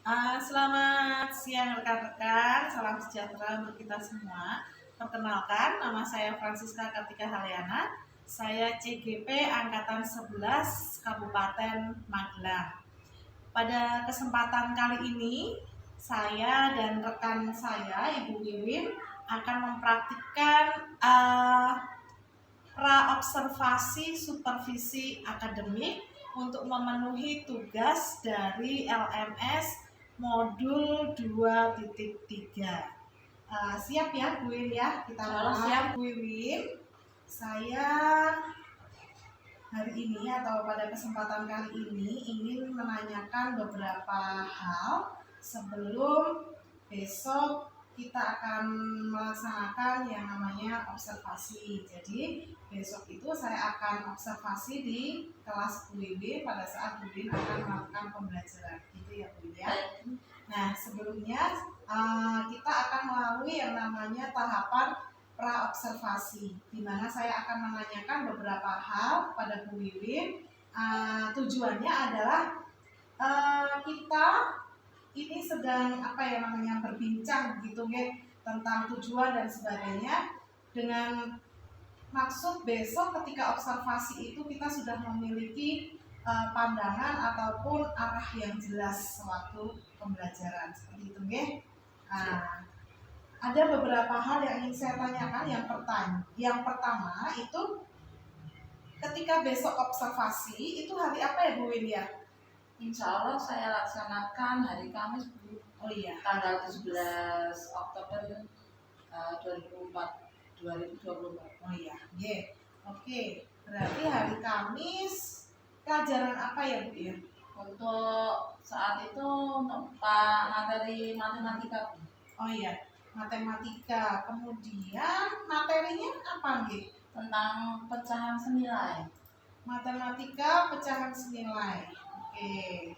Selamat siang rekan-rekan, salam sejahtera untuk kita semua. Perkenalkan, nama saya Francisca Kartika Halyana. Saya CGP Angkatan 11 Kabupaten Magelang. Pada kesempatan kali ini, saya dan rekan saya, Ibu Wiwin, akan mempraktikkan praobservasi supervisi akademik untuk memenuhi tugas dari LMS modul 2.3. Siap ya Bu Win ya? Kita siap Bu Win. Saya hari ini atau pada kesempatan kali ini ingin menanyakan beberapa hal sebelum besok kita akan melaksanakan yang namanya observasi. Jadi besok itu saya akan observasi di kelas Bu Wiwin pada saat Bu Wiwin akan melakukan pembelajaran. Gitu ya Bu Wiwin ya. Nah sebelumnya kita akan melalui yang namanya tahapan praobservasi, di mana saya akan menanyakan beberapa hal pada Bu Wiwin. Tujuannya adalah kita ini sedang berbincang begitu ya, tentang tujuan dan sebagainya, dengan maksud besok ketika observasi itu kita sudah memiliki pandangan ataupun arah yang jelas sewaktu pembelajaran seperti itu ya. Ada beberapa hal yang ingin saya tanyakan. Yang pertama itu ketika besok observasi itu hari apa ya Bu Win ya? Insya Allah saya laksanakan hari Kamis Bu. Oh iya. Tanggal 17 Oktober 2024. Oh iya. Oke. Berarti hari Kamis pelajaran apa ya Bu ya? Untuk saat itu untuk materi matematika Bu. Oh iya, matematika. Kemudian materinya apa nih? Tentang pecahan senilai. Matematika pecahan senilai. Oke.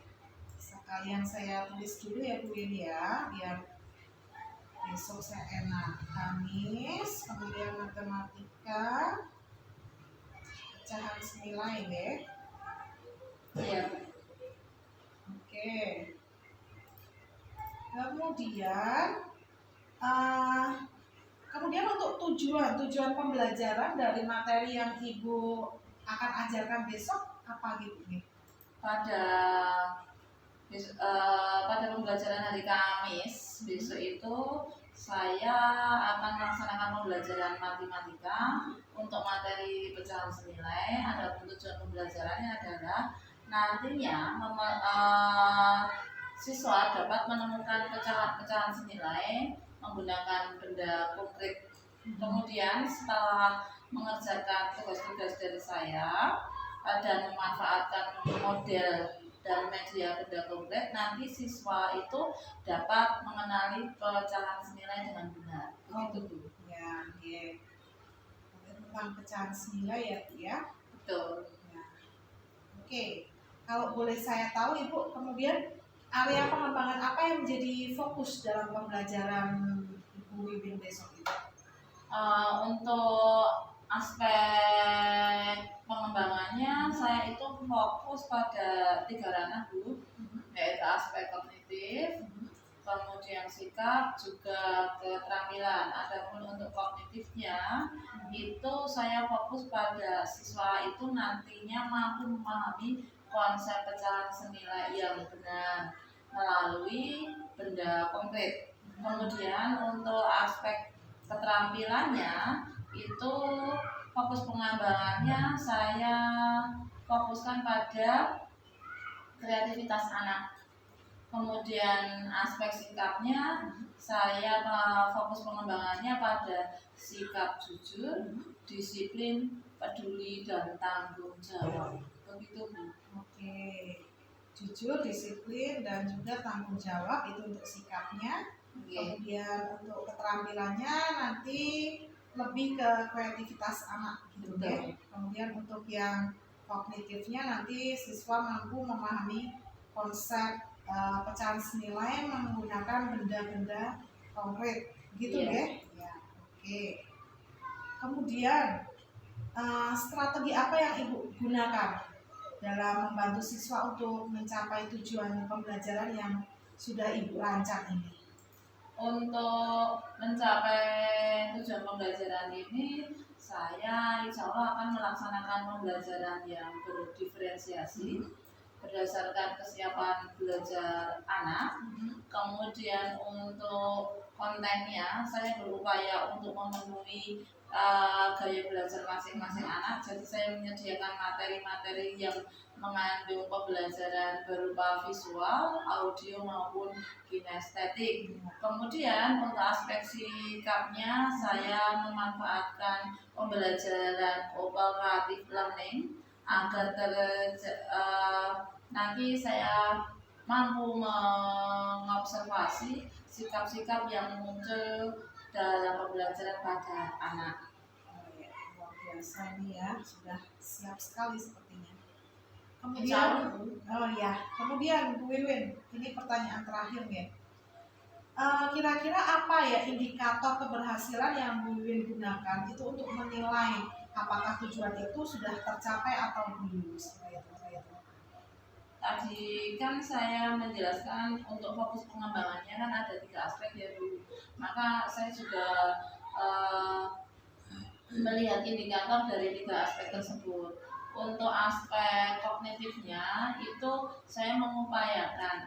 Sekalian saya tulis dulu ya Bu ini ya, biar besok saya enak. Kamis, kemudian matematika pecahan senilai deh. Iya. Oke. Kemudian untuk tujuan pembelajaran dari materi yang Ibu akan ajarkan besok apa gitu nih? Pada pembelajaran hari Kamis besok itu saya akan melaksanakan pembelajaran matematika untuk materi pecahan senilai. Ada tujuan pembelajarannya adalah nantinya siswa dapat menemukan pecahan-pecahan senilai menggunakan benda konkret. Kemudian setelah mengerjakan tugas-tugas dari saya dan memanfaatkan model dan media benda konkret, nanti siswa itu dapat mengenali pecahan senilai dengan benar. Begitu Bu. Ya. Tentang pecahan senilai ya Bu ya. Betul. Ya. Oke. Kalau boleh saya tahu Ibu, kemudian area pengembangan apa yang menjadi fokus dalam pembelajaran Ibu Wiwin besok itu? Untuk aspek pengembangannya saya itu fokus pada 3 ranah Bu, yaitu aspek kognitif, kemudian sikap, juga keterampilan. Adapun untuk kognitifnya itu saya fokus pada siswa itu nantinya mampu memahami konsep pecahan senilai yang benar melalui benda konkret. Kemudian untuk aspek keterampilannya itu fokus pengembangannya saya fokuskan pada kreativitas anak. Kemudian aspek sikapnya saya fokus pengembangannya pada sikap jujur, disiplin, peduli, dan tanggung jawab. Begitu Bu. Oke. Jujur, disiplin, dan juga tanggung jawab itu untuk sikapnya. Kemudian untuk keterampilannya nanti lebih ke kreativitas anak gitu ya. Kemudian untuk yang kognitifnya nanti siswa mampu memahami konsep pecahan senilai menggunakan benda-benda konkret gitu ya. Oke. Kemudian strategi apa yang Ibu gunakan dalam membantu siswa untuk mencapai tujuan pembelajaran yang sudah Ibu rancang ini? Untuk mencapai tujuan pembelajaran ini, saya insya Allah akan melaksanakan pembelajaran yang berdiferensiasi berdasarkan kesiapan belajar anak. Kemudian untuk kontennya, saya berupaya untuk memenuhi gaya belajar masing-masing anak. Jadi saya menyediakan materi-materi yang mengandung pembelajaran berupa visual, audio maupun kinestetik. Kemudian untuk aspek sikapnya, saya memanfaatkan pembelajaran cooperative learning agar nanti saya mampu mengobservasi sikap-sikap yang muncul dalam pembelajaran pada anak. Luar biasa ini ya, sudah siap sekali sepertinya. Kemudian, kemudian Bu Wiwin, ini pertanyaan terakhir ya. Kira-kira apa ya indikator keberhasilan yang Bu Wiwin gunakan itu untuk menilai apakah tujuan itu sudah tercapai atau belum? Tadi kan saya menjelaskan untuk fokus pengembangannya kan ada 3 aspek ya Bu. Maka saya juga melihat indikator dari 3 aspek tersebut. Untuk aspek kognitifnya itu saya mengupayakan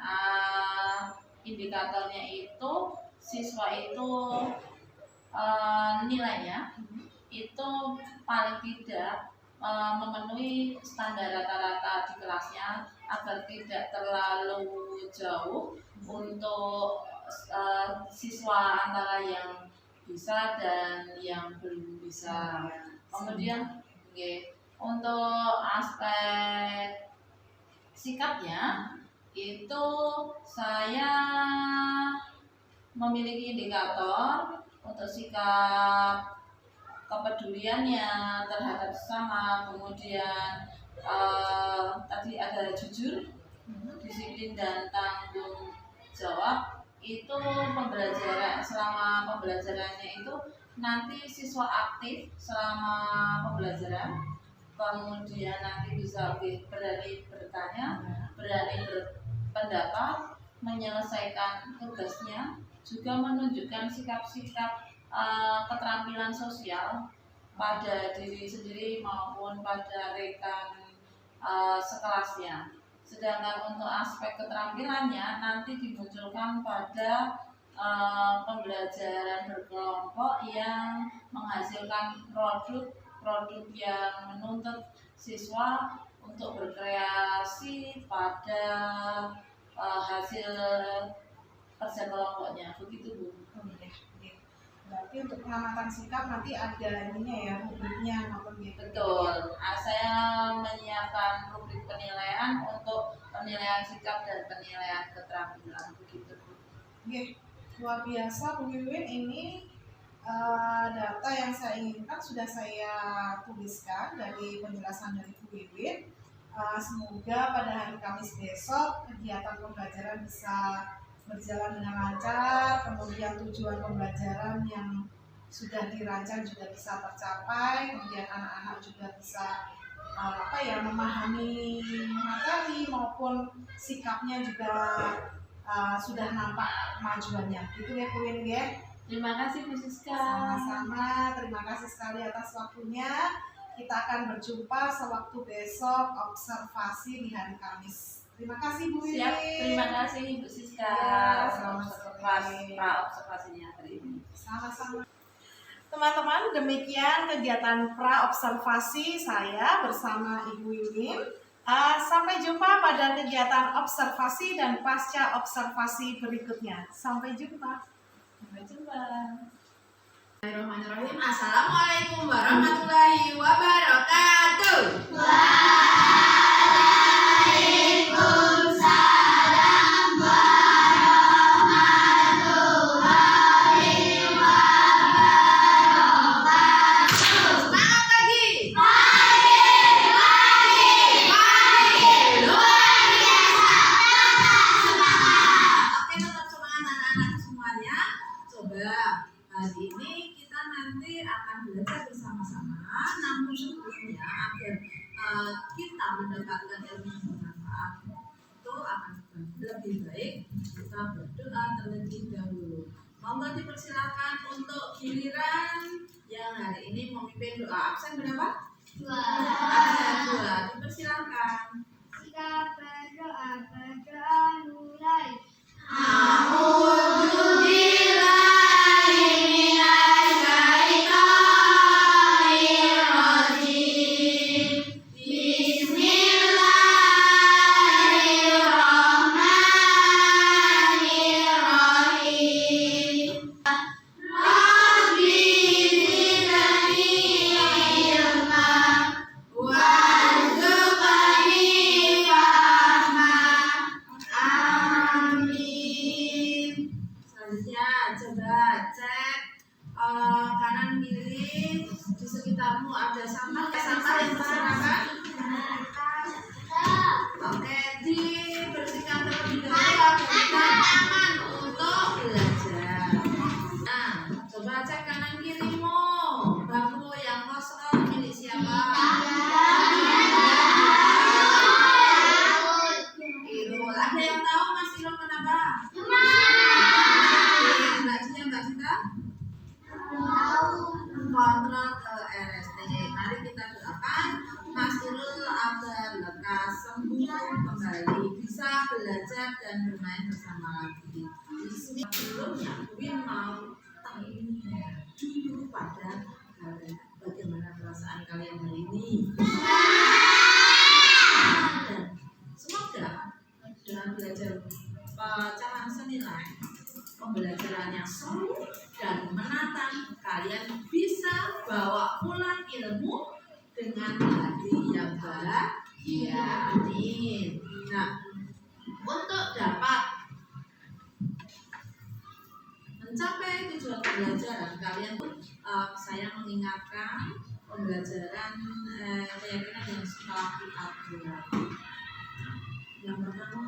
indikatornya itu siswa itu nilainya itu paling tidak memenuhi standar rata-rata di kelasnya agar tidak terlalu jauh untuk siswa antara yang bisa dan yang belum bisa. Kemudian untuk aspek sikapnya itu saya memiliki indikator untuk sikap kepeduliannya terhadap sesama, kemudian tadi ada jujur, disiplin dan tanggung jawab. Itu pembelajaran, selama pembelajarannya itu nanti siswa aktif selama pembelajaran, kemudian nanti bisa lebih berani bertanya, berani berpendapat, menyelesaikan tugasnya, juga menunjukkan sikap-sikap keterampilan sosial pada diri sendiri maupun pada rekan sekelasnya. Sedangkan untuk aspek keterampilannya nanti dimunculkan pada pembelajaran berkelompok yang menghasilkan produk yang menuntut siswa untuk berkreasi pada hasil kerja kelompoknya. Begitu Bu. Berarti untuk pengamatan sikap nanti ada ininya ya, rubriknya maupun gitu. Betul. Saya menyiapkan rubrik penilaian untuk penilaian sikap dan penilaian keterampilan. Begitu Bu. Luar biasa Bu Wiwin, ini data yang saya inginkan sudah saya tuliskan dari penjelasan dari Bu Wiwin. Semoga pada hari Kamis besok kegiatan pembelajaran bisa berjalan dengan lancar, kemudian tujuan pembelajaran yang sudah dirancang juga bisa tercapai, kemudian anak-anak juga bisa memahami materi maupun sikapnya juga sudah nampak kemajuannya. Gitu ya Bu Wiwin ya. Terima kasih Bu Siska. Sama-sama, terima kasih sekali atas waktunya. Kita akan berjumpa sewaktu besok observasi di hari Kamis. Terima kasih Bu Wiwin. Siap, terima kasih Bu Siska. Observasinya hari ini. Sama-sama. Teman-teman, demikian kegiatan pra-observasi saya bersama Ibu Wiwin. Sampai jumpa pada kegiatan observasi dan pasca observasi berikutnya. Sampai jumpa. Sampai jumpa. Bismillahirrahmanirrahim. Assalamualaikum warahmatullahi wabarakatuh. Hari ini kita nanti akan belajar bersama-sama, namun sebelumnya agar kita mendapatkan ilmu yang bermanfaat itu akan lebih baik kita berdoa terlebih dahulu. Monggo dipersilakan untuk giliran yang hari ini memimpin doa. Absen berapa? 2. Absen 2. Dipersilakan. Jika berdoa mulai. Selanjutnya coba cek kanan kiri di sekitarmu ada sampah yang berserakan. Oke, dibersihkan terlebih dahulu agar kita aman untuk belajar. Nah, coba cek kanan kirimu, bangku yang kosong milik siapa? Irul. Ada yang tahu Mas Irul kenapa? Mbak Cinta? Kontrol ke RST. Mari kita doakan Mas Irul agar lekas sembuh kembali, bisa belajar dan bermain bersama lagi. Sebelumnya, Win mau tanya dulu pada kalian, bagaimana perasaan kalian hari ini? Dan semoga dengan belajar pecahan senilai, pembelajaran yang seru dan menantang, kalian bisa bawa pulang ilmu dengan hati yang bahagia. Amin. Nah, untuk dapat mencapai tujuan pembelajaran kalian, saya mengingatkan pembelajaran keyakinan yang setelah kita buat. Yang pertama,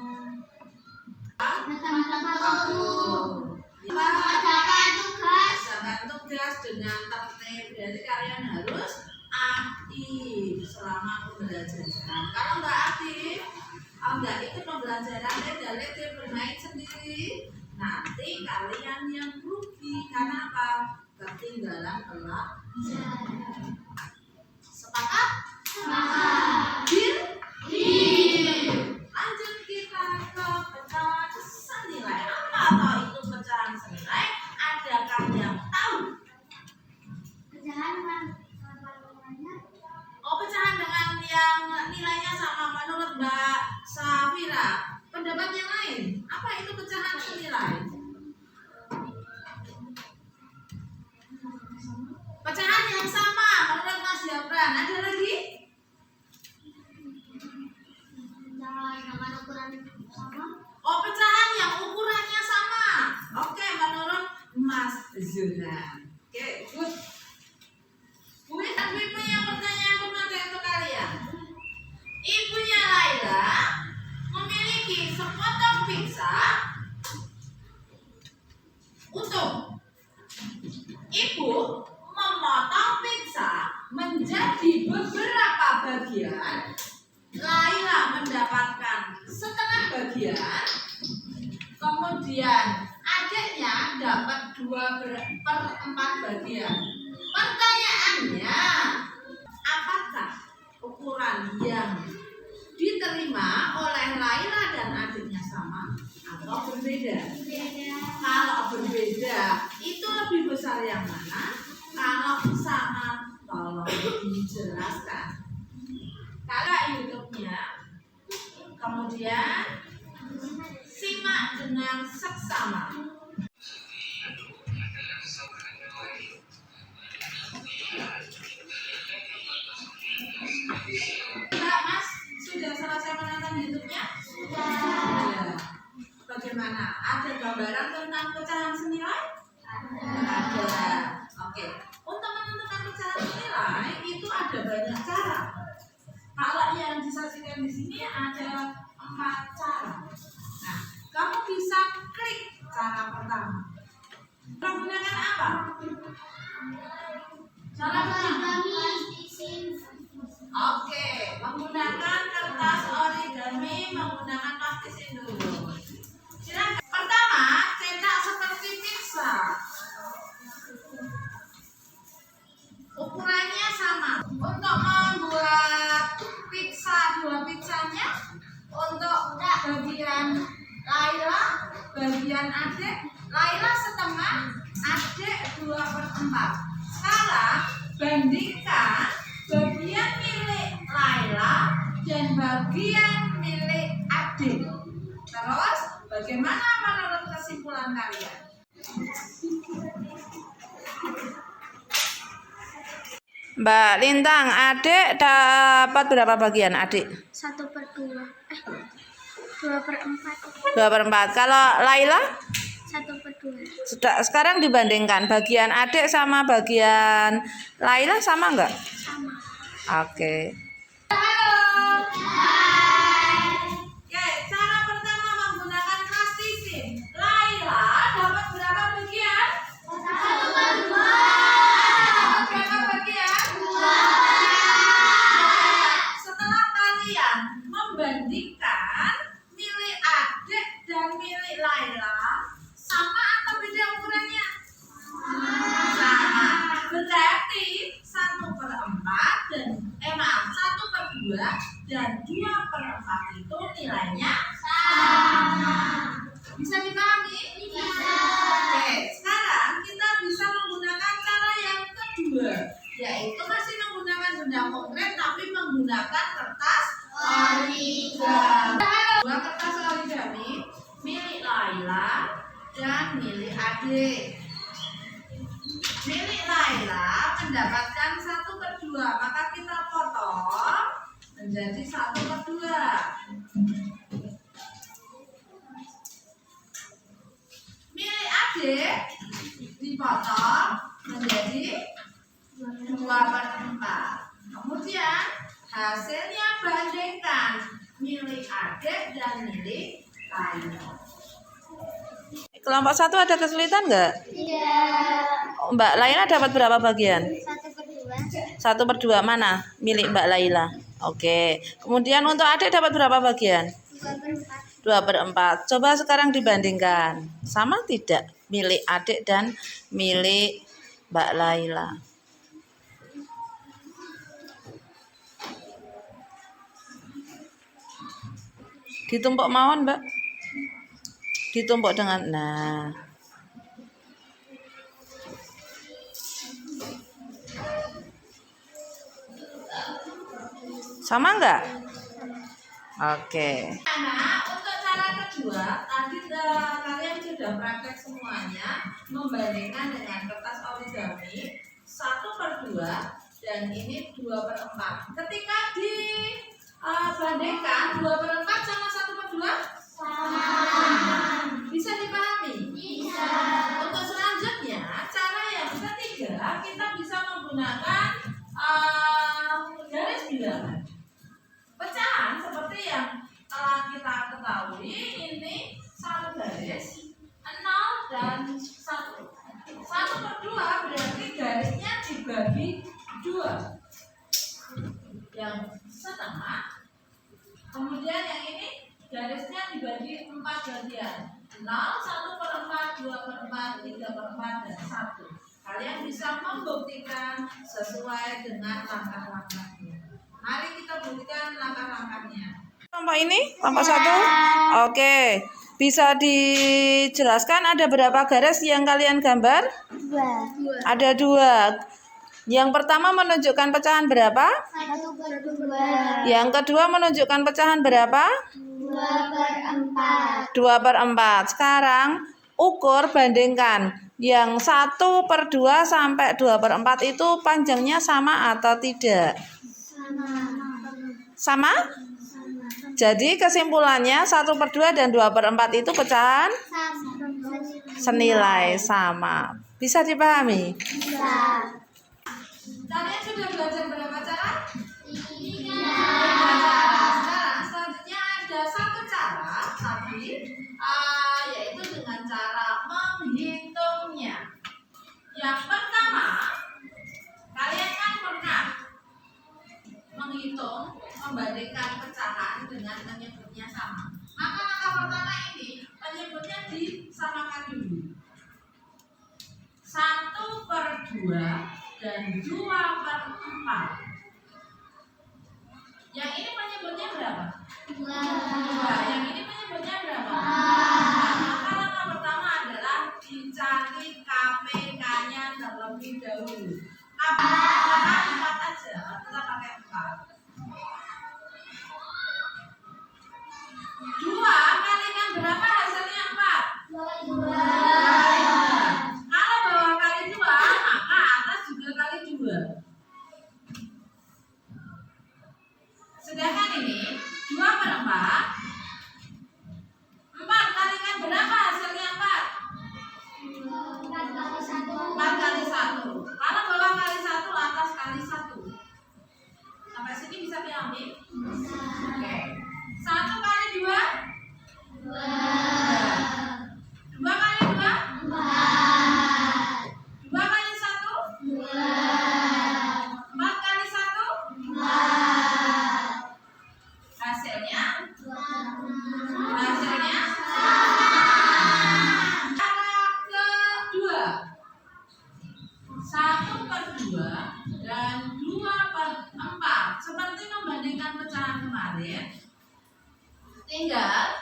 Mengerjakan tugas dengan tertib. Jadi kalian harus aktif selama pembelajaran. Kalau nggak aktif, nggak ikut pembelajaran, lete bermain sendiri, nanti kalian yang rugi. Karena apa? Ketinggalan pelajaran. Sepakat? Deal? Lanjut kita ke pecahan senilai. Apa atau itu pecahan senilai? Adakah yang tahu? Oh, pecahan dengan yang nilainya sama menurut Mbak Safira. Pendapat yang lain, apa itu pecahan senilai? Pecahan yang sama menurut Mas Jabran. Ada lagi? Oh, pecahan yang ukurannya sama. Oke, menurut Mas Zuhan. Oke, good. Buat ibu punya pertanyaan pemateri untuk kalian. Ibunya Laila memiliki sepotong pizza utuh. Ibu memotong pizza menjadi beberapa bagian. Laila mendapatkan setengah bagian, kemudian adiknya dapat 2/4 bagian. Pertanyaannya, apakah ukuran yang diterima oleh Laila dan adiknya sama atau berbeda? Kalau berbeda, itu lebih besar yang mana? Kalau sama, tolong dijelaskan. Kalau YouTube-nya, kemudian simak dengan seksama. Enggak, Mas? Sudah selesai menonton YouTube-nya? Sudah. Bagaimana? Ada gambaran tentang pecahan senilai? Ada. Oke. Untuk menentukan pecahan senilai itu ada banyak cara. Kalau yang disaksikan di sini ada 4 cara. Nah, kamu bisa klik cara pertama. Menggunakan apa? Cara pertama. Oke, menggunakan kertas origami, menggunakan plastisin dulu. Silakan. Pertama. bagian Laila, bagian adik. Laila setengah, adik 2/4. Sekarang bandingkan bagian milik Laila dan bagian milik adik. Terus bagaimana menurut kesimpulan kalian? Mbak Lintang, adik dapat berapa bagian adik? 1/2. 2/4. 2/4. Kalau Laila? 1/2. Sekarang dibandingkan bagian adik sama bagian Laila sama nggak? Sama. Oke. Oke, cara pertama menggunakan plastisin. Laila dapat berapa bagian? 1/2. Berapa bagian? 2. Setelah kalian membandingkan milik adik dan milik Laila, sama atau beda ukurannya? Sama. Berarti 1/4 dan 1/2 dan 2/4 itu nilainya sama. Bisa dipahami? Bisa. Oke, sekarang kita bisa menggunakan cara yang kedua, yaitu masih menggunakan benda konkret tapi menggunakan kertas origami. Dua kertas origami milik Laila dan milik adik. Milik Laila mendapatkan 1/2, maka kita potong menjadi 1/2. Milik adik dipotong menjadi 2/4. Kemudian hasilnya bandingkan milik adik dan milik Laila. Kelompok 1 ada kesulitan nggak? Tidak. Mbak Laila dapat berapa bagian? 1/2. 1/2 mana? Milik Mbak Laila. Oke. Kemudian untuk adik dapat berapa bagian? 2/4. 2/4. Coba sekarang dibandingkan. Sama tidak milik adik dan milik Mbak Laila? Ditumpuk mawon, Mbak. Ditumpuk dengan sama enggak? Oke. Nah, untuk cara kedua, tadi kalian sudah praktek semuanya membandingkan dengan kertas origami 1/2 dan ini 2/4. Ketika dibandingkan 2/4 sama 1/2 sama. Bisa dipahami? Bisa. Untuk selanjutnya, cara yang ketiga kita bisa menggunakan garis bilangan. Pecahan seperti yang telah kita ketahui, ini satu garis, 0 dan 1. 1/2 berarti garisnya dibagi 2. Yang setengah, kemudian yang ini garisnya dibagi 4 bagian. 0, 1/4, 2/4, 3/4, dan 1. Kalian bisa membuktikan sesuai dengan langkah-langkahnya. Mari kita buktikan langkah-langkahnya. Kelompok ini, kelompok 1. Oke. Bisa dijelaskan ada berapa garis yang kalian gambar? 2. Ada 2. Yang pertama menunjukkan pecahan berapa? 1/2. Yang kedua menunjukkan pecahan berapa? 2/4. 2/4. Sekarang ukur bandingkan. Yang 1/2 sampai 2/4 itu panjangnya sama atau tidak? Sama? Jadi kesimpulannya 1/2 dan 2/4 itu pecahan senilai sama. Bisa dipahami? Bisa. Kalian sudah belajar berapa cara? 3. Sekarang selanjutnya ada satu cara tadi, yaitu dengan cara menghitungnya. Yang pertama, kalian kan pernah menghitung, membandingkan pecahan dengan penyebutnya sama. Maka langkah pertama ini penyebutnya disamakan dulu. 1/2 dan 2/4. Yang ini penyebutnya berapa? 2. Yang ini penyebutnya tinggal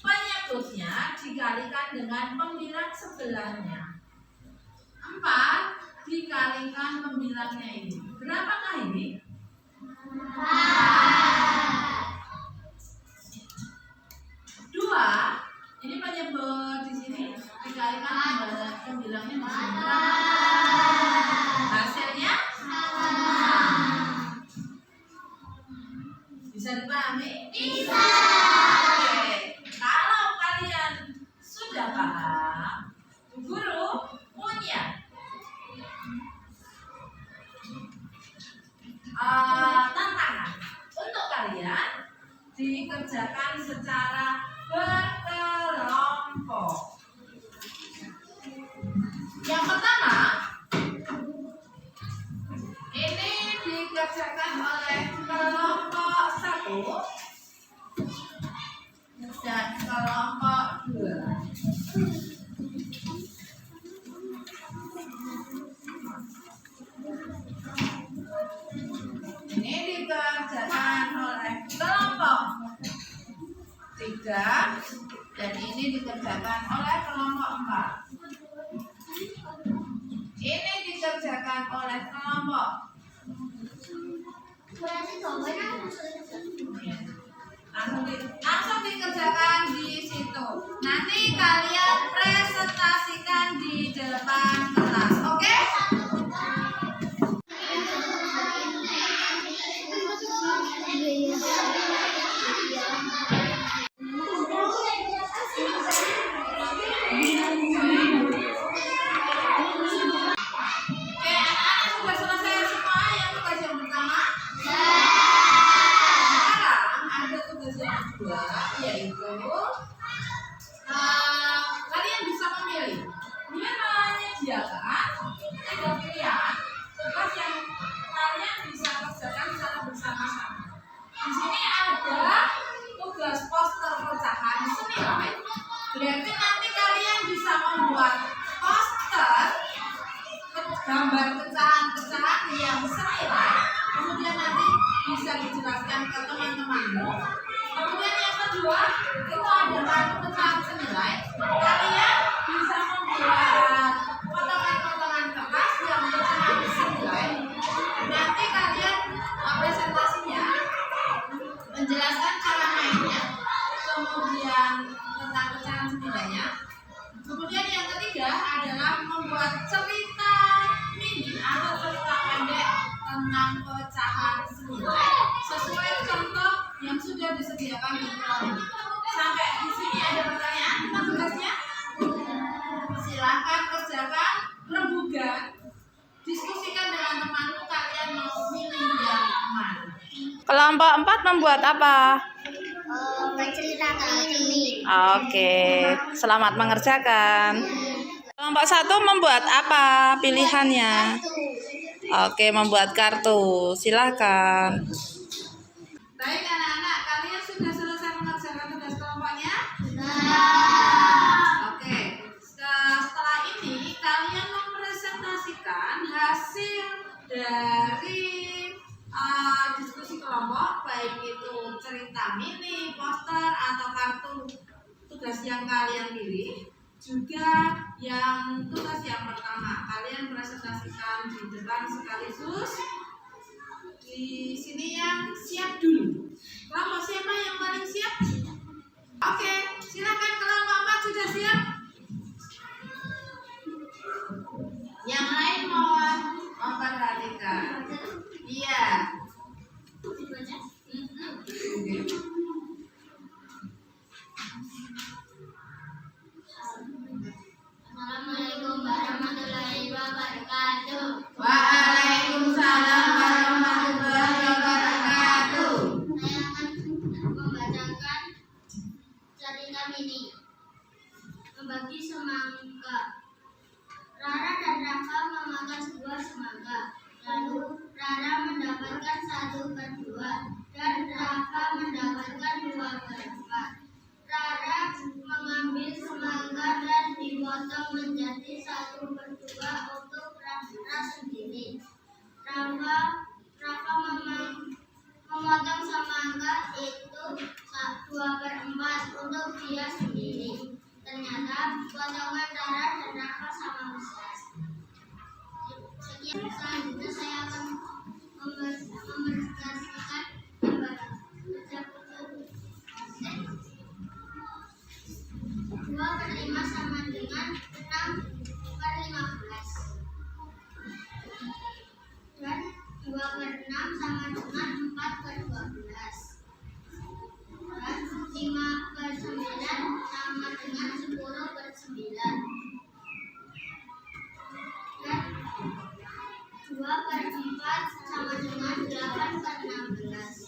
penyebutnya dikalikan dengan pembilang sebelahnya. 4 dikalikan pembilangnya ini. Berapakah ini? 2. Ini penyebut di sini dikalikan pembilangnya di sini. Hasilnya bisa dipahami? Bisa. Oke. Kalau kalian sudah paham, guru punya tantangan untuk kalian dikerjakan secara berkelompok. Yang pertama, ini dikerjakan oleh kelompok 1 dan kelompok 2. Ini dikerjakan oleh kelompok 3 dan ini dikerjakan oleh kelompok 4. Ini dikerjakan oleh kelompok langsung dikerjakan di situ. Nanti kalian presentasikan di depan kelas, oke? Oke, anak-anak sudah selesai semua yang tugas yang pertama? Sekarang ada tugas yang kedua, yaitu kalian bisa memilih. Dia menyediakan 3 pilihan tugas yang kalian bisa kerjakan secara bersama-sama. Di sini ada tugas poster pecahan senilai. Berarti nanti kalian bisa membuat poster gambar pecahan-pecahan yang senilai. Kemudian nanti bisa dijelaskan ke teman-temanmu. Kemudian yang kedua, itu ada kartu pecahan senilai. Kalian bisa membuat potongan-potongan kertas yang pecahan senilai. Nanti kalian presentasinya menjelaskan cara mainnya, kemudian tentang pecahan senilainya. Kemudian yang ketiga adalah membuat cerita mini atau cerita pendek tentang pecahan senilai sesuai contoh yang sudah disediakan di kolom. Sampai di sini ada pertanyaan tentang tugasnya? Silahkan kerjakan, rebukan, diskusikan dengan temanmu, kalian mau milih yang mana? Kelompok 4 membuat apa? Menceritakan ini. Oke, selamat mengerjakan. Kelompok 1 membuat apa pilihannya? Oke, membuat kartu. Silakan. Baik anak-anak, kalian sudah selesai mengerjakan tugas kelompoknya? Oke, setelah ini kalian mempresentasikan hasil dari diskusi kelompok, baik itu cerita mini, poster, atau kartu tugas yang kalian pilih. Juga yang tugas yang pertama, kalian presentasikan di depan sekaligus. Di sini yang siap dulu. Kelompok siapa yang paling siap? Oke, silakan kelompok 4 sudah siap? Yang lain mohon memperhatikan. Iya. Assalamualaikum warahmatullahi wabarakatuh. Waalaikumsalam warahmatullahi wabarakatuh. Saya akan membacakan cerita mini. Membagi semangka. Rara dan Raka memakan sebuah semangka. Lalu Rara mendapatkan 1/2 dan Raka mendapatkan 2/4. Rara 2/4 untuk dia sendiri. Ternyata potongan Rara dan Raka sama besar. Selanjutnya saya akan memberdasarkan gambaran. 2/5 sama dengan 6/15. Dan 2/6 sama dengan 4/12. Dan 5/9 sama dengan 10/9. Dan 2/4 sama dengan 8/16.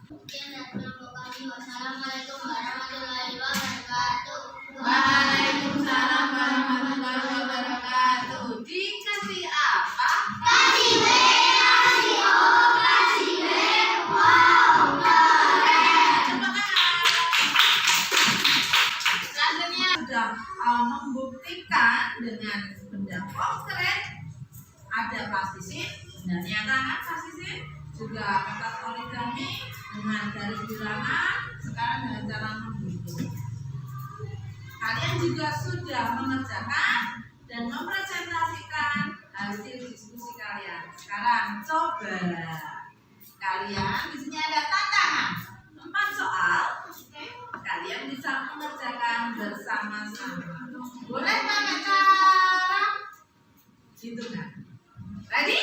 Sekian dari kelompok kami. Wassalamualaikum warahmatullahi wabarakatuh. Waalaikumsalam warahmatullahi wabarakatuh. Dikasih apa? Kasih B, kasih O, kasih B. Wow, keren. Selanjutnya sudah membuktikan dengan benda konkret, ada plastisin, benarnya kan plastisin, juga kertas origami dengan garis bilangan, sekarang dengan cara menghitung. Kalian juga sudah mengerjakan dan mempresentasikan hasil diskusi kalian. Sekarang coba kalian di sini ada tantangan 4 soal. Kalian bisa mengerjakan bersama-sama. Boleh pakai cara hitungan. Ready?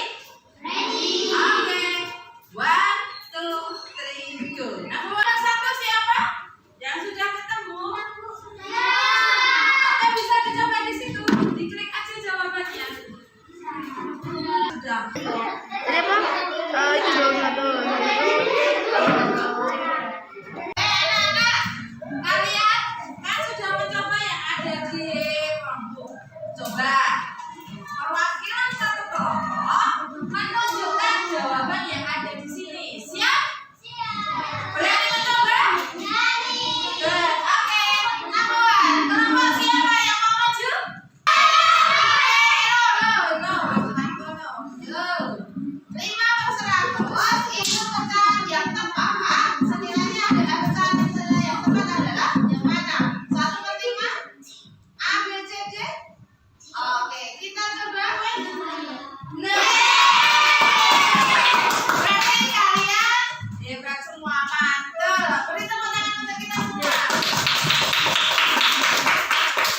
Ready. Oke. 1, 2, 3, go. Nomor 1 siapa? Yang sudah ketemu? Oke, bisa dicoba di situ. Diklik aja jawabannya. Sudah. Berapa? Jual satu. Kalian kan sudah mencoba yang ada di kelompok. Coba perwakilan satu kelompok menunjukkan jawaban yang ada di sini. Siap? Berani mencoba? Good. Oke. Namuan, kelompok siapa yang mau maju? No. 5/100 itu pecahan yang tepat. Senilainya adalah pecahan senilai yang tepat adalah yang mana? 1/5? A, B, C, D? Oke, kita coba. Nah, berarti kalian hebat semua, mantul. Beri tepuk tangan untuk kita semua.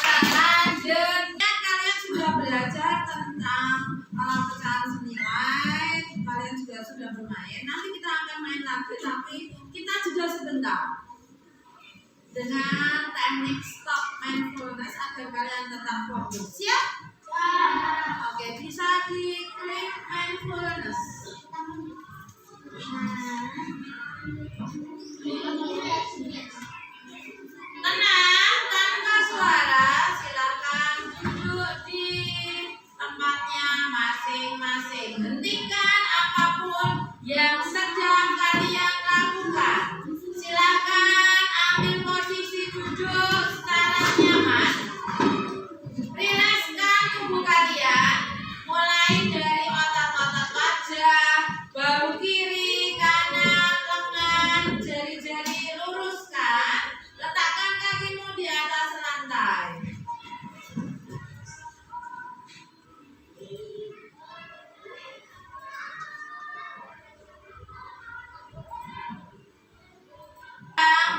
Selanjutnya kalian sudah belajar tentang pecahan senilai. Kalian juga sudah bermain. Nanti kita akan main lagi, tapi kita jeda sebentar dengan teknik stop mindfulness agar kalian tetap fokus. Siap? Oke, bisa diklik mindfulness. Tenang, tanpa suara, silakan duduk di tempatnya masing-masing. Hentikan apapun yang sedang kalian lakukan. Silakan ambil posisi duduk secara nyaman. Rilekskan tubuh kalian, mulai dari otot-otot wajah, bahu kiri, kanan, lengan, jari-jari luruskan. Letakkan kakimu di atas lantai.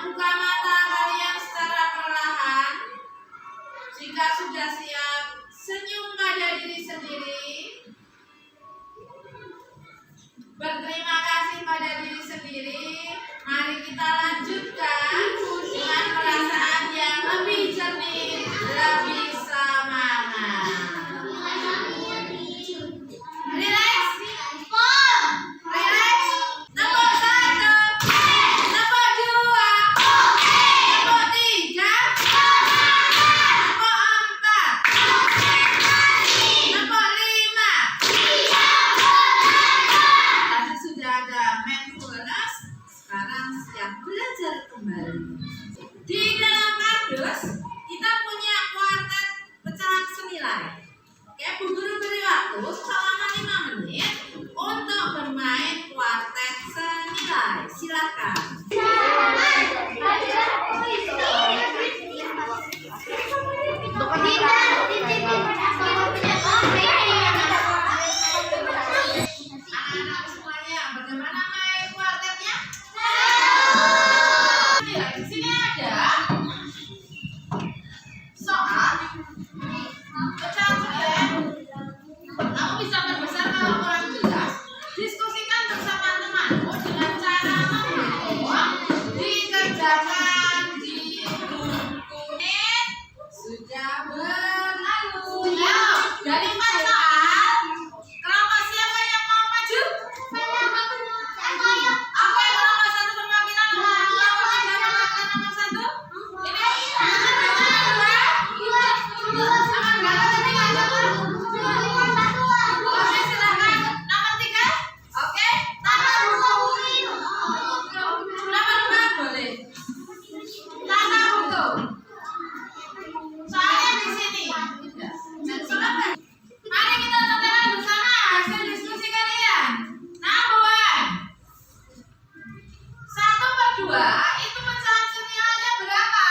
Buka mata kalian secara perlahan. Jika sudah siap, senyum pada diri sendiri. Berterima kasih pada diri sendiri. Mari kita lanjutkan dengan perasaan yang lebih jernih, lebih semangat. Relax. Relax. Nomor 1. Nomor 2. Nomor 3. Nomor 4. Nomor 5. Tadi sudah ada mindfulness. Sekarang siap belajar kembali. Di dalam kardus kita punya kuartet pecahan senilai. Oke, Bu Guru beri waktu selama 5 menit untuk bermain kuartet senilai. Silakan. sini ada soal pecahan sembilan. Kamu bisa berbesar kalau kurang jelas. Diskusikan bersama temanmu dengan cara membuat dikerjakan di buku. Sudah berlalu. Ya, dari 4 soal. Kelompok siapa yang mau maju? Apa yang kelompok 1 perwakilan kelompok 3 perwakilan nomor 1? Ini sama enggak tadi aja. Oke, silakan. Nomor 3. Oke, Tata buku. Nomor 4 boleh. Tata buku. Soalnya di sini. Silakan. Mari kita sampaikan bersama hasil diskusi kalian. Namun 1/2 itu pecahan senilainya berapa?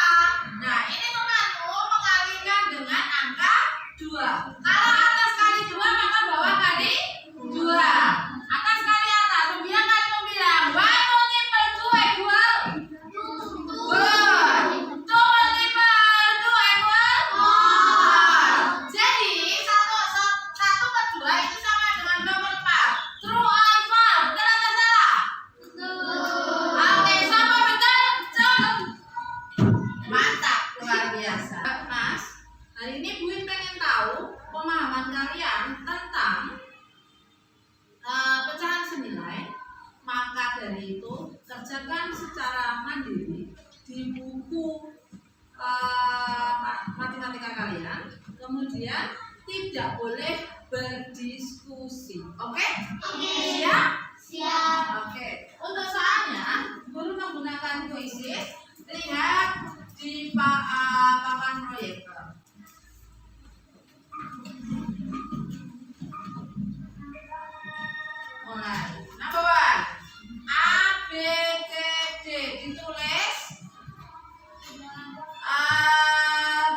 Nah, ini temanmu mengalikan dengan angka 2. Kalau atas kali 2 maka bawah kali 2. Atas kali atas. 9 kali 9. 1 multiple 2 equal 4. 2 multiple 2 equal 4. Jadi 1/2 itu sama dengan 24. True or false? Betul atau salah? Oke, sama betul? Cuk. Mantap, luar biasa. Mas, hari ini Bu In pengen tahu pemahaman kalian tentang pecahan senilai. Maka dari itu kerjakan secara mandiri di buku matematika kalian. Kemudian tidak boleh berdiskusi. Oke? Siap? Oke. Untuk soalnya, guru menggunakan quizzes. Lihat di papan proyektor. Mulai. Number 1. A, B, C, D ditulis.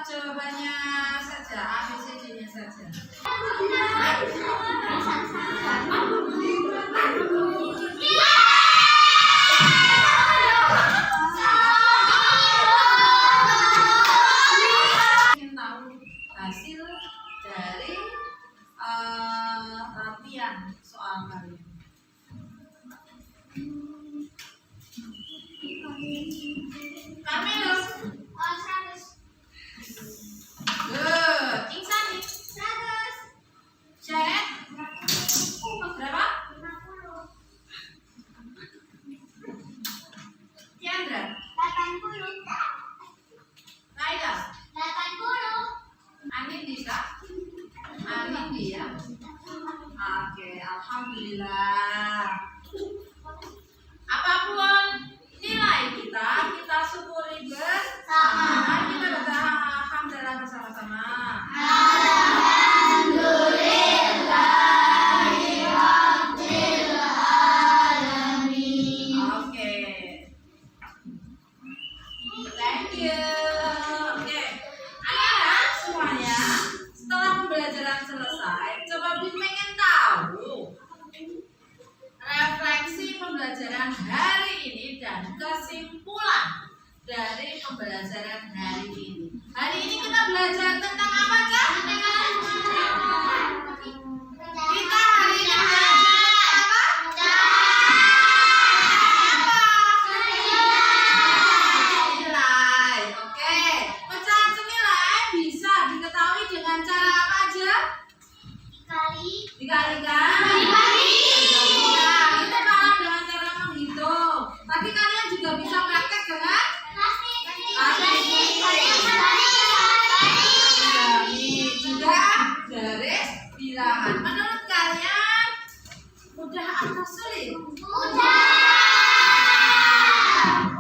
Jawabannya saja, A, B, C, D-nya saja. Ingin tahu hasil dari latihan soal kalian. Kamilus. Good. Insani. Janet. Berapa? Tiandra. Naila. Anin bisa? Anin dia. Oke, alhamdulillah. Apapun nilai kita syukuri bersama. Mari kita baca alhamdulillah bersama-sama. Oke. Thank you. Oke. Anak-anak semuanya, setelah pembelajaran selesai, coba pengen tahu refleksi pembelajaran hari ini dan kesimpulan dari pembelajaran hari ini. Hari ini kita belajar tentang apa, Kak? Kita hari ini belajar apa? Senilai. Oke. Pecahan senilai bisa diketahui dengan cara apa aja? Dikalikan. Itu kalau dengan cara menghitung. Tapi kalian juga bisa praktek dengan juga garis bilangan. Menurut kalian mudah atau sulit?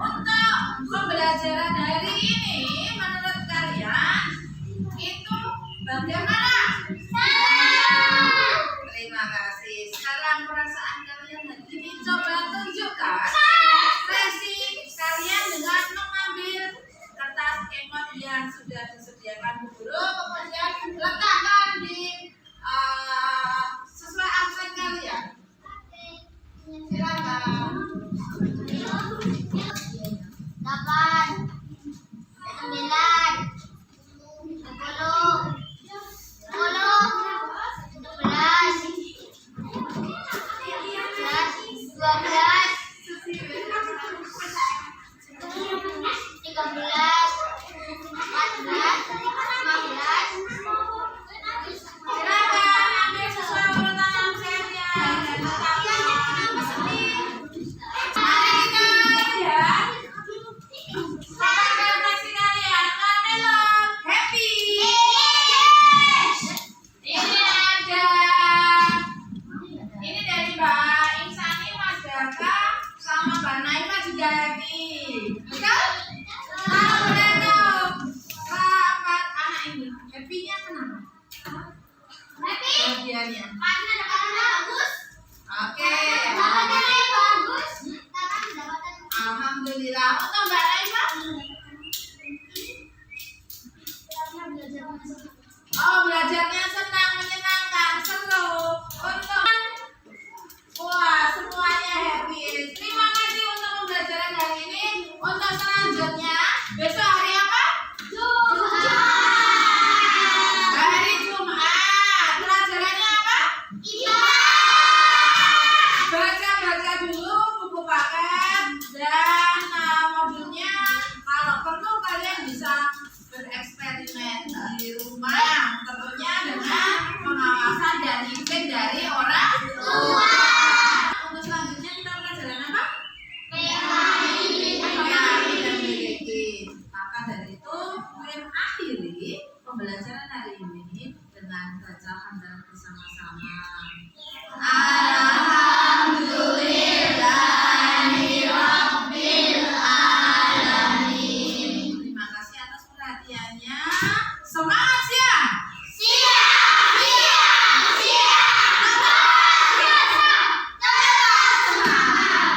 Untuk pembelajaran hari ini, menurut kalian itu bagaimana? Terima kasih. Sekarang perasaan kalian hari ini coba tunjukkan sesi kalian dengan mengambil kertas kemot yang sudah disediakan guru, kemudian letakkan di sesuai absen kalian. Silakan. 8 Selamat refleksi kalian. Kamila, happy. Ini dari Mbak Insani, Mas Daka, sama Mbak Naima juga happy. Betul? Selamat menenun. Selamat anak ini. Happy-nya kenapa? Bagiannya. Oke. Alhamdulillah. Untuk Mbak Naima? Oh, belajarnya senang, menyenangkan, seru. Untuk wah, semuanya happy. Terima kasih untuk pembelajaran hari ini. Untuk selanjutnya, besok hari apa? Hari Jumat. Pelajarannya apa? Baca-baca dulu buku paket dan modulnya. Kalau perlu kalian bisa bereksperimen di rumah, tentunya dengan pengawasan dan izin dari orang tua. Untuk selanjutnya kita pelajaran apa? Mengenali dan memiliki. Maka dari itu, kalian akhiri pembelajaran hari ini dengan baca hamdalah bersama-sama. Alhamdulillahirabbil alamin. Terima kasih atas perhatiannya. Semangat siang.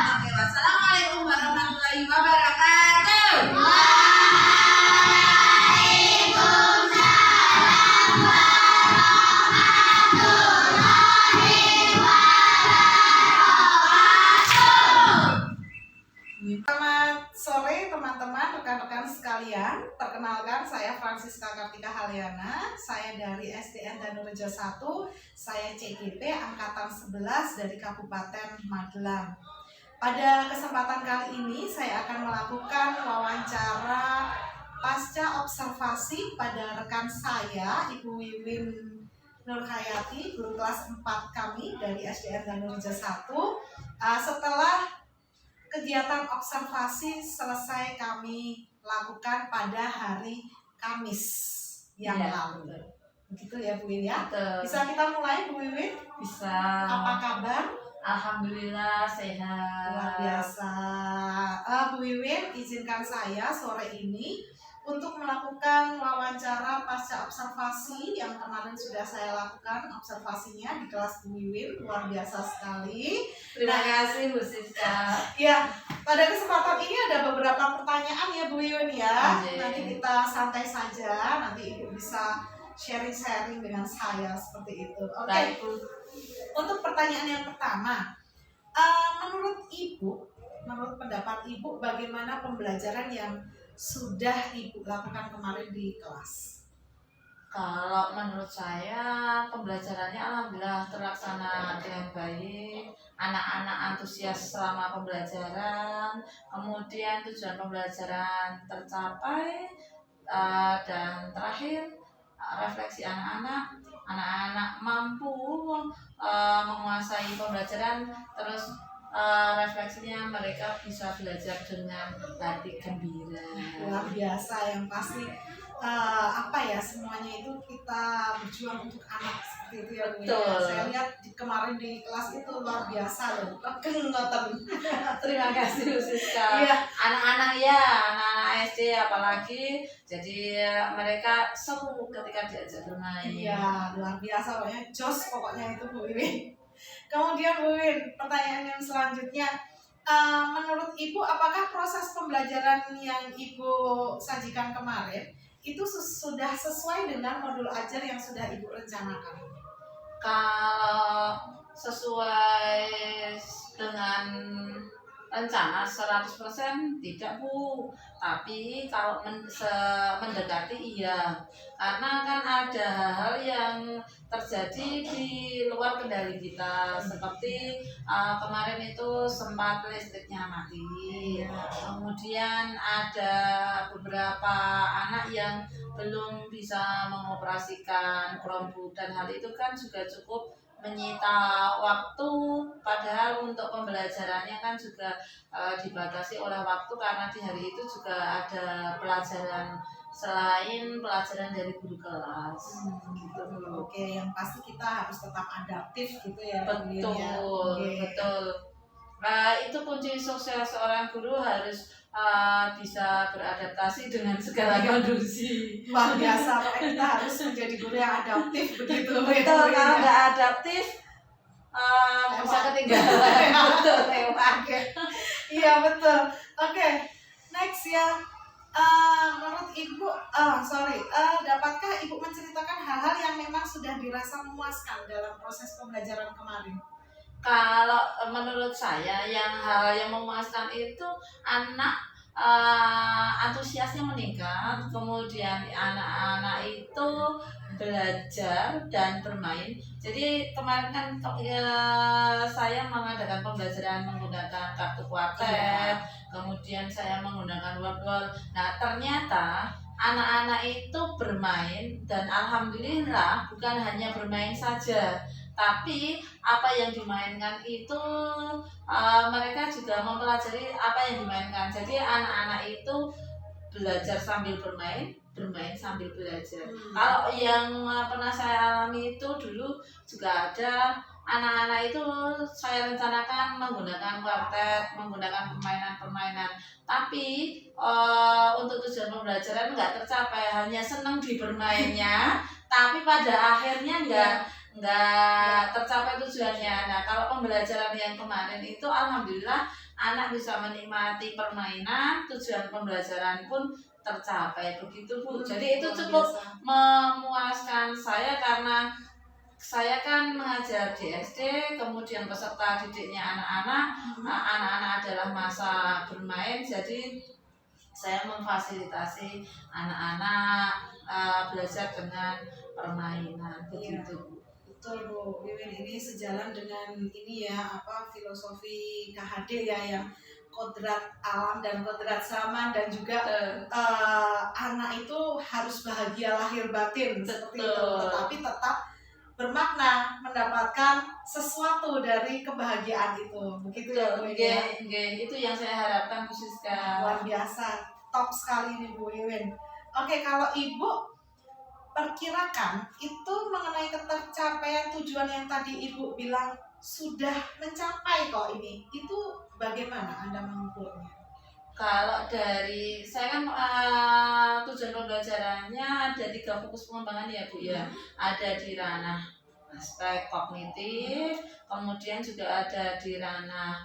Oke, wassalamualaikum warahmatullahi wabarakatuh. Selamat sore teman-teman, rekan-rekan sekalian. Perkenalkan, saya Francisca Kartika Halyana. Saya dari SDN Danurejo 1. Saya CGP angkatan 11 dari Kabupaten Magelang. Pada kesempatan kali ini saya akan melakukan wawancara pasca observasi pada rekan saya, Ibu Wiwin Nurhayati, guru kelas 4 kami dari SDN Danurejo 1. Setelah kegiatan observasi selesai kami lakukan pada hari Kamis yang Iya, lalu. betul. Begitu ya Bu Wiwin ya? Betul. Bisa kita mulai Bu Wiwin? Bisa. Apa kabar? Alhamdulillah sehat. Luar biasa. Bu Wiwin, izinkan saya sore ini untuk melakukan wawancara pasca observasi yang kemarin sudah saya lakukan observasinya di kelas Bu Wiwin. Luar biasa sekali. Terima kasih Bu Siska. Ya, pada kesempatan ini ada beberapa pertanyaan ya Bu Wiwin ya. Oke. Nanti kita santai saja, nanti Ibu bisa sharing-sharing dengan saya seperti itu. Oke. Baik, Bu. Untuk pertanyaan yang pertama, menurut Ibu, menurut pendapat Ibu, bagaimana pembelajaran yang sudah Ibu lakukan kemarin di kelas? Kalau menurut saya pembelajarannya alhamdulillah terlaksana dengan baik. Anak-anak antusias selama pembelajaran, kemudian tujuan pembelajaran tercapai, dan terakhir refleksi anak-anak. Anak-anak mampu menguasai pembelajaran, terus refleksinya mereka bisa belajar dengan hati gembira. Luar biasa, yang pasti semuanya itu kita berjuang untuk anak seperti itu ya Bu. Betul. Saya lihat kemarin di kelas itu luar biasa loh, kegenotan. Terima kasih Bu Siska. Iya. Anak-anak SD apalagi, jadi mereka seru ketika diajak bermain. Iya, luar biasa pokoknya, jos pokoknya itu Bu Wiwin. Kemudian Bu Wiwin, pertanyaan yang selanjutnya, menurut Ibu apakah proses pembelajaran yang Ibu sajikan kemarin itu sudah sesuai dengan modul ajar yang sudah Ibu rencanakan? Kalau sesuai dengan rencana 100% tidak Bu, tapi kalau mendekati iya, karena kan ada hal-hal yang terjadi di luar kendali kita, seperti kemarin itu sempat listriknya mati, kemudian ada beberapa anak yang belum bisa mengoperasikan Chromebook, dan hal itu kan juga cukup menyita waktu, padahal untuk pembelajarannya kan juga dibatasi oleh waktu karena di hari itu juga ada pelajaran selain pelajaran dari guru kelas. Gitu. Oke, yang pasti kita harus tetap adaptif gitu ya. Betul, Oke. betul. Itu kunci sukses seorang guru, harus bisa beradaptasi dengan segala kondisi. Luar biasa, pokoknya kita harus menjadi guru yang adaptif begitu. Betul, kalau nggak adaptif bisa ketinggalan. Betul, lewat. Iya betul. Oke, next ya. Menurut Ibu, dapatkah Ibu menceritakan hal-hal yang memang sudah dirasa memuaskan dalam proses pembelajaran kemarin? Kalau menurut saya hal yang memuaskan itu anak antusiasnya meningkat, kemudian anak-anak itu belajar dan bermain. Jadi kemarin kan saya mengadakan pembelajaran menggunakan kartu kuartet, kemudian saya menggunakan word-word. Nah ternyata anak-anak itu bermain dan alhamdulillah bukan hanya bermain saja, tapi apa yang dimainkan itu mereka juga mempelajari apa yang dimainkan. Jadi anak-anak itu belajar sambil bermain, bermain sambil belajar. Kalau yang pernah saya alami itu dulu juga ada anak-anak itu saya rencanakan menggunakan kuartet, menggunakan permainan-permainan, tapi untuk tujuan pembelajaran nggak tercapai, hanya senang di bermainnya, tapi pada akhirnya nggak tercapai tujuannya. Nah kalau pembelajaran yang kemarin itu alhamdulillah anak bisa menikmati permainan, tujuan pembelajaran pun tercapai, begitu Bu. Jadi itu cukup memuaskan saya karena saya kan mengajar di SD, kemudian peserta didiknya anak-anak. Anak-anak adalah masa bermain, jadi saya memfasilitasi anak-anak belajar dengan permainan, begitu Bu. Betul Bu Wiwin, ini sejalan dengan ini ya, filosofi KHD ya, yang kodrat alam dan kodrat zaman, dan juga anak itu harus bahagia lahir batin seperti itu, tetapi tetap bermakna, mendapatkan sesuatu dari kebahagiaan itu, begitu ya Bu ya. Itu yang saya harapkan Bu Siska. Luar biasa, top sekali ini Bu Wiwin. Oke, kalau Ibu perkirakan itu mengenai ketercapaian tujuan yang tadi Ibu bilang sudah mencapai kok ini, itu bagaimana Anda mengukurnya? Kalau dari saya kan tujuan pembelajarannya ada 3 fokus pengembangan ya Bu ya. Ada di ranah aspek kognitif, kemudian juga ada di ranah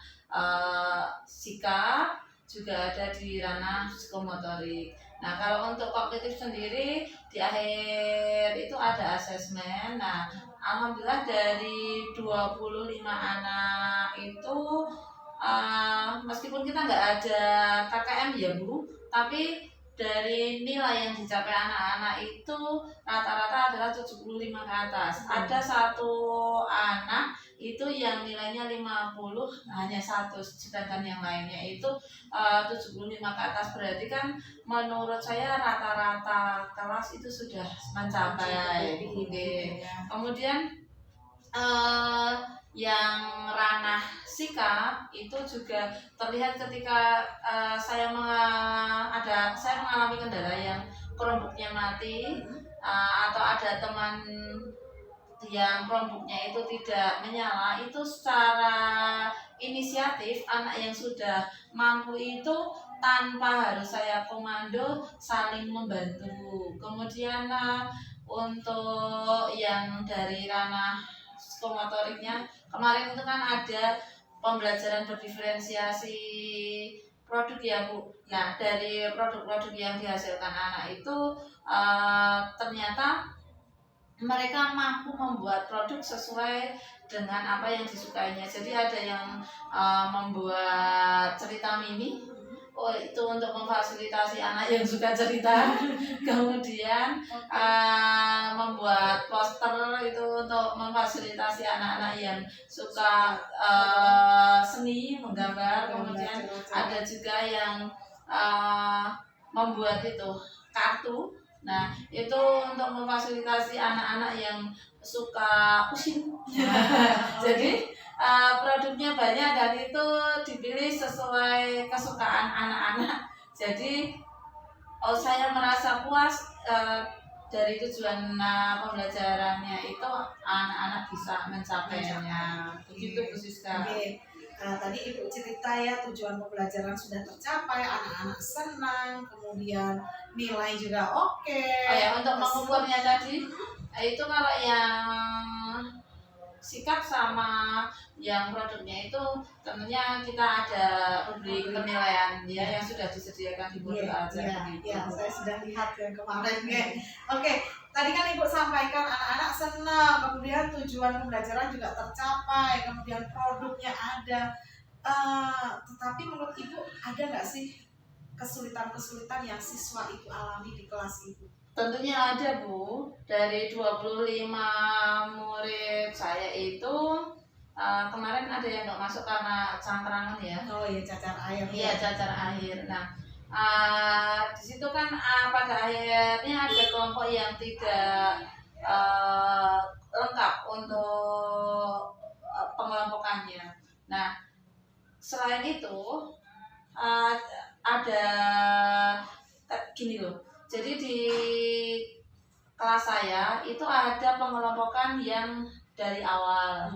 sikap, juga ada di ranah psikomotorik. Nah kalau untuk kognitif sendiri di akhir itu ada asesmen. Nah alhamdulillah dari 25 anak itu meskipun kita nggak ada KKM ya Bu, tapi dari nilai yang dicapai anak-anak itu rata-rata adalah 75 ke atas. Ada satu anak itu yang nilainya 50, hanya 1, sedangkan yang lainnya itu 75 ke atas. Berarti kan menurut saya rata-rata kelas itu sudah mencapai. Kemudian yang ranah sikap itu juga terlihat ketika saya mengalami kendala yang Chromebooknya mati, atau ada teman yang Chromebooknya itu tidak menyala, itu secara inisiatif anak yang sudah mampu itu tanpa harus saya komando saling membantu. Kemudian untuk yang dari ranah psikomotoriknya kemarin itu kan ada pembelajaran berdiferensiasi produk ya Bu. Nah dari produk-produk yang dihasilkan anak itu ternyata mereka mampu membuat produk sesuai dengan apa yang disukainya. Jadi ada yang membuat cerita mini, itu untuk memfasilitasi anak yang suka cerita. Kemudian membuat poster itu untuk memfasilitasi anak-anak yang suka seni menggambar. Kemudian ada juga yang membuat itu kartu Nah, itu untuk memfasilitasi anak-anak yang suka pusing. Jadi produknya banyak dan itu dipilih sesuai kesukaan anak-anak. Jadi saya merasa puas dari tujuan pembelajarannya itu anak-anak bisa mencapainya. Begitu Bu Siska. Oke. Tadi Ibu cerita ya tujuan pembelajaran sudah tercapai, anak-anak senang, kemudian nilai juga oke. Oh ya, untuk mengukurnya tadi itu kalau yang sikap sama yang produknya itu tentunya kita ada rubrik penilaian ya yang sudah disediakan di modul aja begitu. Iya, saya sudah lihat yang kemarin ya. Oke, tadi kan Ibu sampaikan anak-anak senang, kemudian tujuan pembelajaran juga tercapai, kemudian produknya ada. Tetapi menurut Ibu ada nggak sih kesulitan-kesulitan yang siswa itu alami di kelas Ibu? Tentunya ada Bu, dari 25 murid saya itu kemarin ada yang nggak masuk karena cangkrangan ya. Oh iya, cacar air. Iya, cacar air. Nah, di situ kan pada akhirnya ada kelompok yang tidak lengkap untuk pengelompokannya. Nah, selain itu ada gini loh. Jadi di kelas saya itu ada pengelompokan yang dari awal.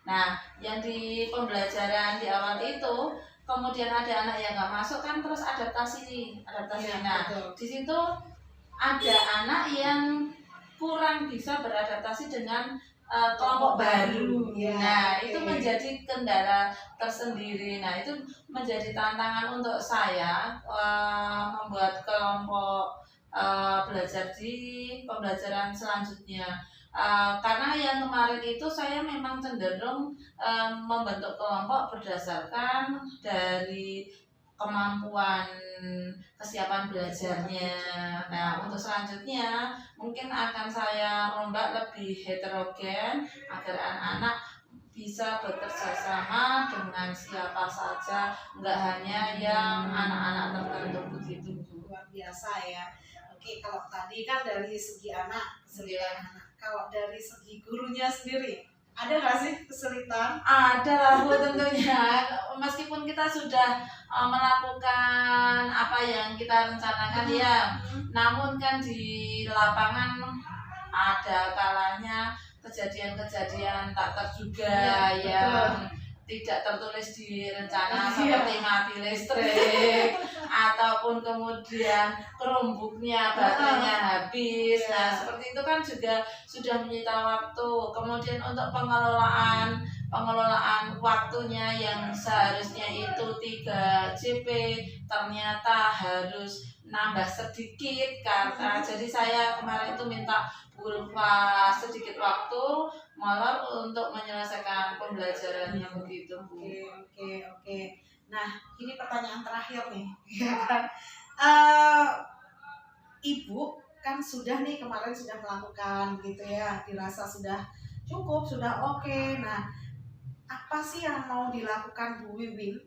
Nah, yang di pembelajaran di awal itu kemudian ada anak yang nggak masuk kan terus adaptasi. Ya, nah, betul. di situ ada anak yang kurang bisa beradaptasi dengan kelompok baru. Ya, Nah, oke. itu menjadi kendala tersendiri. Nah, itu menjadi tantangan untuk saya membuat kelompok belajar di pembelajaran selanjutnya. Karena yang kemarin itu saya memang cenderung membentuk kelompok berdasarkan dari kemampuan kesiapan belajarnya. Nah, untuk selanjutnya mungkin akan saya rombak lebih heterogen agar anak-anak bisa bekerja sama dengan siapa saja, enggak hanya yang anak-anak tertentu begitu Bu. Luar biasa ya. Oke, kalau tadi kan dari segi anak, kesulitan anak. Kalau dari segi gurunya sendiri, ada nggak sih kesulitan? Ada lah Bu tentunya. Meskipun kita sudah melakukan apa yang kita rencanakan ya, namun kan di lapangan ada kalanya kejadian-kejadian tak terduga yang tidak tertulis di rencana seperti mati listrik ataupun kemudian kerumbuknya baterainya habis. Nah, seperti itu kan juga sudah menyita waktu. Kemudian untuk pengelolaan waktunya yang seharusnya itu 3 JP ternyata harus nambah sedikit karena jadi saya kemarin itu minta berupa sedikit waktu molor untuk menyelesaikan pembelajarannya begitu Bu. Oke. Nah, ini pertanyaan terakhir nih, ya kan? Ibu kan sudah nih kemarin sudah melakukan gitu ya, dirasa sudah cukup, sudah oke. Nah, apa sih yang mau dilakukan Bu Wiwin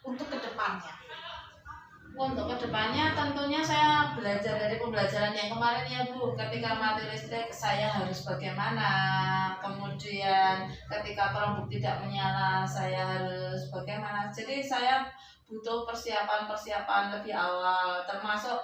untuk kedepannya? Untuk kedepannya tentunya saya belajar dari pembelajaran yang kemarin ya Bu. Ketika mati listrik saya harus bagaimana, kemudian ketika kelompok tidak menyala saya harus bagaimana. Jadi saya butuh persiapan lebih awal, termasuk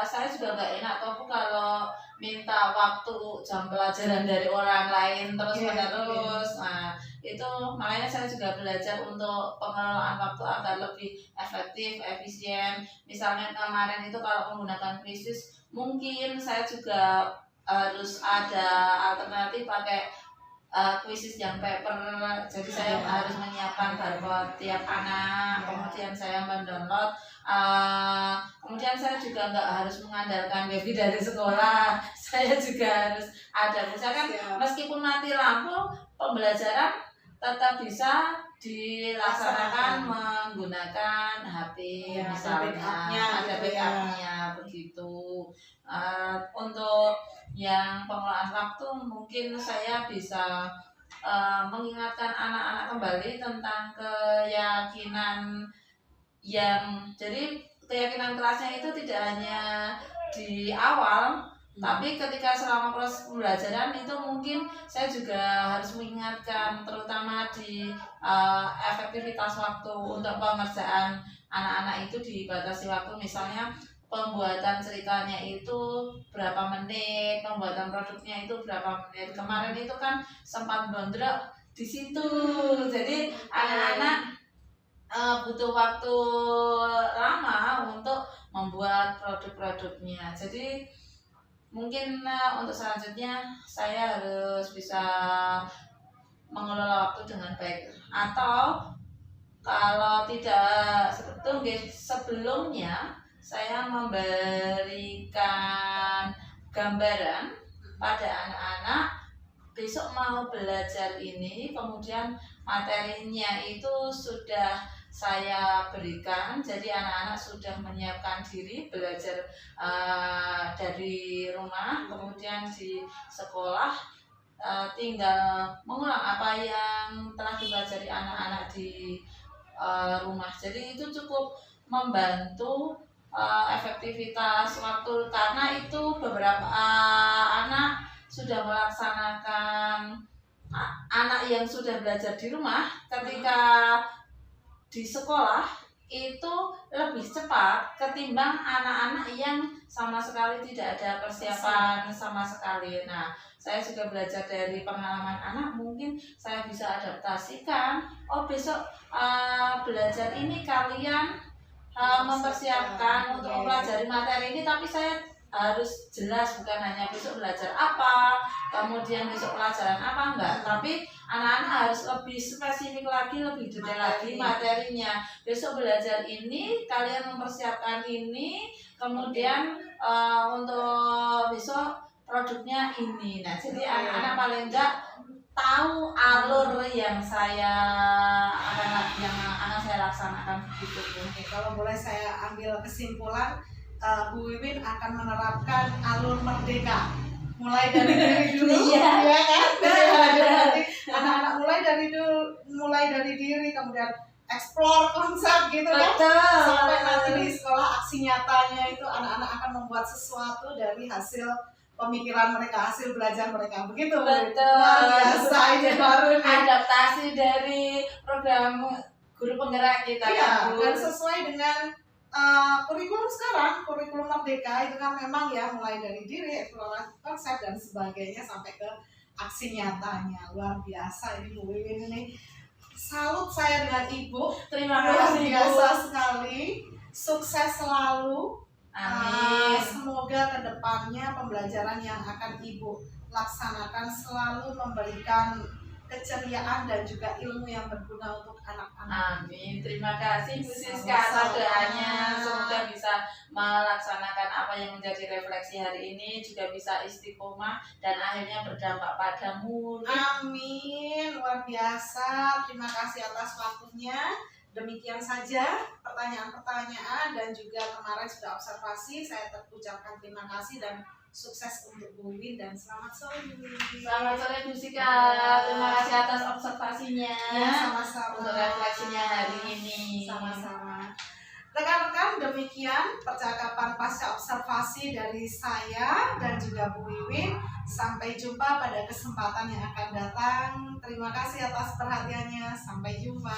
saya juga nggak enak Bu kalau minta waktu jam pelajaran dari orang lain terus menerus. Nah, itu makanya saya juga belajar untuk pengelolaan waktu agar lebih efektif, efisien. Misalnya kemarin itu kalau menggunakan krisis, mungkin saya juga harus ada alternatif pakai krisis yang paper. Jadi saya harus menyiapkan barcode tiap anak, kemudian saya mendownload. Kemudian saya juga nggak harus mengandalkan wifi dari sekolah. Saya juga harus ada, misalkan meskipun mati lampu, pembelajaran tetap bisa dilaksanakan menggunakan HP Ya, misalnya, ada backupnya begitu. Untuk yang pengelolaan waktu mungkin saya bisa mengingatkan anak-anak kembali tentang keyakinan yang jadi keyakinan kelasnya itu tidak hanya di awal, tapi ketika selama proses pembelajaran itu mungkin saya juga harus mengingatkan, terutama di efektivitas waktu untuk pengerjaan anak-anak itu dibatasi waktu. Misalnya pembuatan ceritanya itu berapa menit, pembuatan produknya itu berapa menit. Kemarin itu kan sempat gondrok di situ, jadi anak-anak butuh waktu lama untuk membuat produk-produknya. Jadi mungkin untuk selanjutnya saya harus bisa mengelola waktu dengan baik. Atau kalau tidak sebelumnya saya memberikan gambaran pada anak-anak besok mau belajar ini, kemudian materinya itu sudah saya berikan, jadi anak-anak sudah menyiapkan diri belajar dari rumah, kemudian di sekolah tinggal mengulang apa yang telah dipelajari anak-anak di rumah. Jadi itu cukup membantu efektivitas waktu, karena itu beberapa anak sudah melaksanakan, anak yang sudah belajar di rumah ketika di sekolah itu lebih cepat ketimbang anak-anak yang sama sekali tidak ada persiapan sama sekali. Nah, saya juga belajar dari pengalaman anak, mungkin saya bisa adaptasikan. Oh, besok belajar ini kalian mempersiapkan untuk mempelajari materi ini, tapi saya harus jelas, bukan hanya besok belajar apa, kemudian besok pelajaran apa, enggak, tapi anak-anak harus lebih spesifik lagi, lebih detail lagi materinya. Besok belajar ini, kalian mempersiapkan ini, kemudian untuk besok produknya ini. Nah, jadi anak-anak paling enggak tahu alur yang akan saya laksanakan begitu. Oke, kalau boleh saya ambil kesimpulan, Bu Wiwin akan menerapkan alur merdeka mulai dari diri dulu, ya kan? Jadi anak-anak mulai dari diri, kemudian explore konsep gitu kan, sampai nanti di sekolah aksi nyatanya itu anak-anak akan membuat sesuatu dari hasil pemikiran mereka, hasil belajar mereka, begitu. Betul. Biasa ini baru nih. Adaptasi dari program guru penggerak kita, Iya, kan Bu. dan sesuai dengan kurikulum sekarang, kurikulum merdeka itu kan memang ya mulai dari diri, eksplorasi konsep dan sebagainya sampai ke aksi nyatanya. Luar biasa ini Bu Wiwin ini. Salut saya dengan Ibu. Terima Luar kasih, Bu. biasa sekali. Sukses selalu. Amin. Semoga kedepannya pembelajaran yang akan Ibu laksanakan selalu memberikan keceriaan dan juga ilmu yang berguna untuk anak-anak. Amin. Terima kasih Bu Siska Sama-sama. atas doanya. Semoga bisa melaksanakan apa yang menjadi refleksi hari ini, juga bisa istiqomah dan akhirnya berdampak pada murid. Amin, luar biasa. Terima kasih atas waktunya. Demikian saja pertanyaan-pertanyaan dan juga kemarin sudah observasi. Saya ucapkan terima kasih dan sukses untuk Bu Wiwin dan selamat sore Bu Wiwin. Selamat sore Bu Sika. Terima kasih atas observasinya. Ya, sama-sama. Untuk refleksinya hari ini. Sama-sama. Rekan-rekan, demikian percakapan pasca observasi dari saya dan juga Bu Wiwin. Sampai jumpa pada kesempatan yang akan datang. Terima kasih atas perhatiannya. Sampai jumpa.